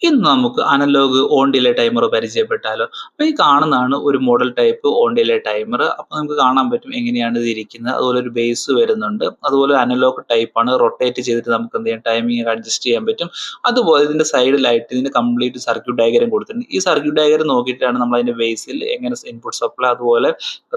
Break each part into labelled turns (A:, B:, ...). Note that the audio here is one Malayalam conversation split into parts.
A: ഇന്ന് നമുക്ക് അനലോഗ് ഓൺ ഡിലേ ടൈമർ പരിചയപ്പെട്ടാലോ. അപ്പോൾ ഈ കാണുന്നതാണ് ഒരു model type on delay timer. അപ്പോൾ നമുക്ക് കാണാൻ പറ്റും എങ്ങനെയാണ് ഇത് ഇരിക്കുന്നത്. അതുപോലെ ഒരു ബേസ് വരുന്നുണ്ട്. അതുപോലെ അനലോഗ് ടൈപ്പാണ്, റൊട്ടേറ്റ് ചെയ്തിട്ട് നമുക്ക് എന്ത് ചെയ്യാം, ടൈമിംഗ് അഡ്ജസ്റ്റ് ചെയ്യാൻ പറ്റും. അതുപോലെ ഇതിന്റെ സൈഡിലായിട്ട് ഇതിന്റെ കംപ്ലീറ്റ് സർക്യൂട്ട് ഡയഗ്രം കൊടുത്തിട്ടുണ്ട്. ഈ സർക്യൂട്ട് ഡയഗ്രം നോക്കിയിട്ടാണ് നമ്മൾ അതിന്റെ ബേസിൽ എങ്ങനെ ഇൻപുട്ട് സപ്ലൈ, അതുപോലെ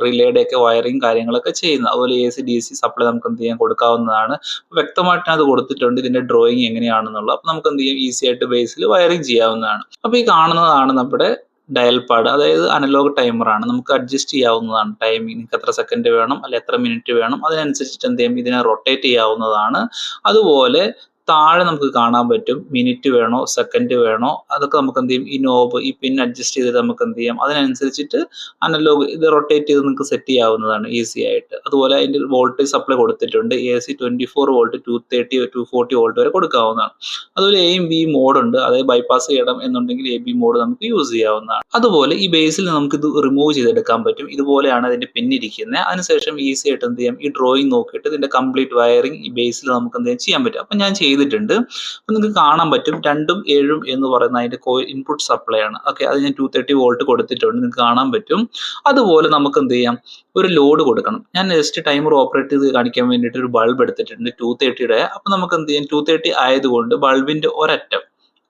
A: റിലേയുടെ ഒക്കെ വയറിങ് കാര്യങ്ങളൊക്കെ ചെയ്യുന്നത്. അതുപോലെ AC DC സപ്ലൈ നമുക്ക് എന്ത് ചെയ്യാൻ കൊടുക്കാവുന്നതാണ്. വ്യക്തമായിട്ട് അത് കൊടുത്തിട്ടുണ്ട് ഇതിന്റെ ഡ്രോയിങ് എങ്ങനെയാണെന്നുള്ളത്. അപ്പോൾ നമുക്ക് എന്ത് ചെയ്യാം, ഈസി ആയിട്ട് ബേസിൽ വയറിംഗ് ചെയ്യാവുന്നതാണ്. അപ്പോൾ ഈ കാണുന്നതാണ് നമ്മുടെ ഡയൽ പാഡ്, അതായത് അനലോഗ് ടൈമർ ആണ്. നമുക്ക് അഡ്ജസ്റ്റ് ചെയ്യാവുന്നതാണ് ടൈമിംഗ്. നിങ്ങൾക്ക് എത്ര സെക്കൻഡ് വേണം, അല്ലെ എത്ര മിനിറ്റ് വേണം, അതിനനുസരിച്ചിട്ട് എന്ത് ചെയ്യും, ഇതിനെ റൊട്ടേറ്റ് ചെയ്യാവുന്നതാണ്. അതുപോലെ താഴെ നമുക്ക് കാണാൻ പറ്റും മിനിറ്റ് വേണോ സെക്കൻഡ് വേണോ, അതൊക്കെ നമുക്ക് എന്ത് ചെയ്യും, ഈ നോബ്, ഈ പിൻ അഡ്ജസ്റ്റ് ചെയ്തിട്ട് നമുക്ക് എന്ത് ചെയ്യാം, അതിനനുസരിച്ചിട്ട് അനലോഗ് ഇത് റൊട്ടേറ്റ് ചെയ്ത് നിങ്ങൾക്ക് സെറ്റ് ചെയ്യാവുന്നതാണ് ഈസി ആയിട്ട്. അതുപോലെ അതിന്റെ വോൾട്ടേജ് സപ്ലൈ കൊടുത്തിട്ടുണ്ട്. AC 24 വോൾട്ട്, 230, 240 വോൾട്ട് വരെ കൊടുക്കാവുന്നതാണ്. അതുപോലെ A B മോഡ് ഉണ്ട്, അതായത് ബൈപ്പാസ് ചെയ്യണം എന്നുണ്ടെങ്കിൽ AB മോഡ് നമുക്ക് യൂസ് ചെയ്യാവുന്നതാണ്. അതുപോലെ ഈ ബേസിൽ നമുക്ക് ഇത് റിമൂവ് ചെയ്തെടുക്കാൻ പറ്റും. ഇതുപോലെയാണ് അതിന്റെ പിൻ ഇരിക്കുന്നത്. അതിനുശേഷം ഈസി ആയിട്ട് എന്ത് ചെയ്യാം, ഈ ഡ്രോയിങ് നോക്കിയിട്ട് ഇതിന്റെ കംപ്ലീറ്റ് വയറിംഗ് ഈ ബേസിൽ നമുക്ക് എന്ത് ചെയ്യാൻ പറ്റും. അപ്പൊ ഞാൻ ചെയ്തിട്ടുണ്ട്. അപ്പൊ നിങ്ങൾക്ക് കാണാൻ പറ്റും 2ഉം 7ഉം എന്ന് പറയുന്ന അതിന്റെ ഇൻപുട്ട് സപ്ലൈ ആണ്. ഓക്കെ, അത് ഞാൻ 230 വോൾട്ട് കൊടുത്തിട്ടുണ്ട്, നിങ്ങൾക്ക് കാണാൻ പറ്റും. അതുപോലെ നമുക്ക് എന്ത് ചെയ്യാം, ഒരു ലോഡ് കൊടുക്കണം. ഞാൻ ജസ്റ്റ് ടൈമർ ഓപ്പറേറ്റ് ചെയ്ത് കാണിക്കാൻ വേണ്ടിയിട്ട് ഒരു ബൾബ് എടുത്തിട്ടുണ്ട് 230യുടെ. അപ്പൊ നമുക്ക് എന്ത് ചെയ്യാം, 230 ആയതുകൊണ്ട് ബൾബിന്റെ ഒരറ്റം,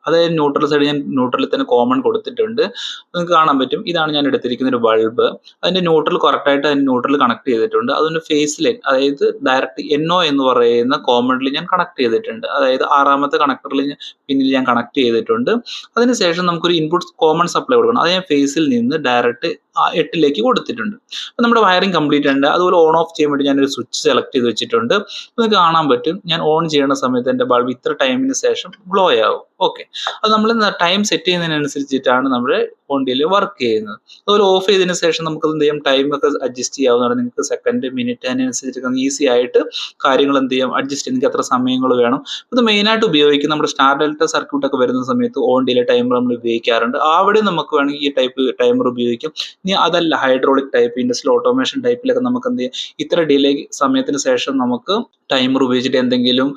A: അതായത് ന്യൂട്രൽ സൈഡ് ഞാൻ ന്യൂട്രലിൽ തന്നെ കോമൺ കൊടുത്തിട്ടുണ്ട്. നിങ്ങൾക്ക് കാണാൻ പറ്റും, ഇതാണ് ഞാൻ എടുത്തിരിക്കുന്ന ഒരു ബൾബ്. അതിന്റെ ന്യൂട്രൽ കറക്റ്റ് ആയിട്ട് അതിന്റെ ന്യൂട്രൽ കണക്ട് ചെയ്തിട്ടുണ്ട്. അതിന്റെ ഫേസ് ലൈൻ, അതായത് ഡയറക്റ്റ് NO എന്ന് പറയുന്ന കോമണിൽ ഞാൻ കണക്ട് ചെയ്തിട്ടുണ്ട്. അതായത് 6ാമത്തെ കണക്ടറിൽ പിന്നിൽ ഞാൻ കണക്ട് ചെയ്തിട്ടുണ്ട്. അതിനുശേഷം നമുക്കൊരു ഇൻപുട്ട് കോമൺ സപ്ലൈ കൊടുക്കണം. അത് ഞാൻ ഫേസിൽ നിന്ന് ഡയറക്റ്റ് 8ലേക്ക് കൊടുത്തിട്ടുണ്ട്. അപ്പൊ നമ്മുടെ വയറിംഗ് കംപ്ലീറ്റ് ഉണ്ട്. അതുപോലെ ഓൺ ഓഫ് ചെയ്യാൻ വേണ്ടി ഞാനൊരു സ്വിച്ച് സെലക്ട് ചെയ്ത് വെച്ചിട്ടുണ്ട്. നിങ്ങൾക്ക് കാണാൻ പറ്റും, ഞാൻ ഓൺ ചെയ്യുന്ന സമയത്ത് എൻ്റെ ബൾബ് ഇത്ര ടൈമിന് ശേഷം ഗ്ലോ ആവും. ഓക്കെ, അത് നമ്മൾ ടൈം സെറ്റ് ചെയ്യുന്നതിനനുസരിച്ചിട്ടാണ് നമ്മുടെ ഓൺ ഡിലേ വർക്ക് ചെയ്യുന്നത്. അതുപോലെ ഓഫ് ചെയ്തതിനു ശേഷം നമുക്ക് എന്ത് ചെയ്യാം, ടൈം ഒക്കെ അഡ്ജസ്റ്റ് ചെയ്യാവുന്നതാണ്. നിങ്ങൾക്ക് സെക്കൻഡ് മിനിറ്റ് അതിനനുസരിച്ച് ഈസി ആയിട്ട് കാര്യങ്ങൾ എന്ത് ചെയ്യാം, അഡ്ജസ്റ്റ് ചെയ്യാം. നിങ്ങൾക്ക് എത്ര സമയങ്ങൾ വേണം. ഇത് മെയിനായിട്ട് ഉപയോഗിക്കും നമ്മുടെ സ്റ്റാർ ഡെൽറ്റ സർക്യൂട്ട് ഒക്കെ വരുന്ന സമയത്ത് ഓൺ ഡിലേ ടൈമർ നമ്മൾ ഉപയോഗിക്കാറുണ്ട്. അവിടെ നമുക്ക് വേണമെങ്കിൽ ഈ ടൈപ്പ് ടൈമർ ഉപയോഗിക്കും. ഇനി അതല്ല, ഹൈഡ്രോളിക് ടൈപ്പ്, ഇൻഡസ്ട്രിയൽ ഓട്ടോമേഷൻ ടൈപ്പിലൊക്കെ നമുക്ക് എന്ത് ചെയ്യാം, ഇത്ര ഡിലേ സമയത്തിന് ശേഷം നമുക്ക് ടൈമർ ഉപയോഗിച്ചിട്ട് എന്തെങ്കിലും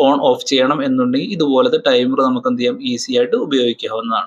A: ഓൺ ഓഫ് ചെയ്യണം എന്നുണ്ടെങ്കിൽ ഇതുപോലത്തെ ടൈമർ നമുക്ക് എന്ത് ചെയ്യാം, ഈസി ആയിട്ട് ഉപയോഗിക്കാവുന്നതാണ്.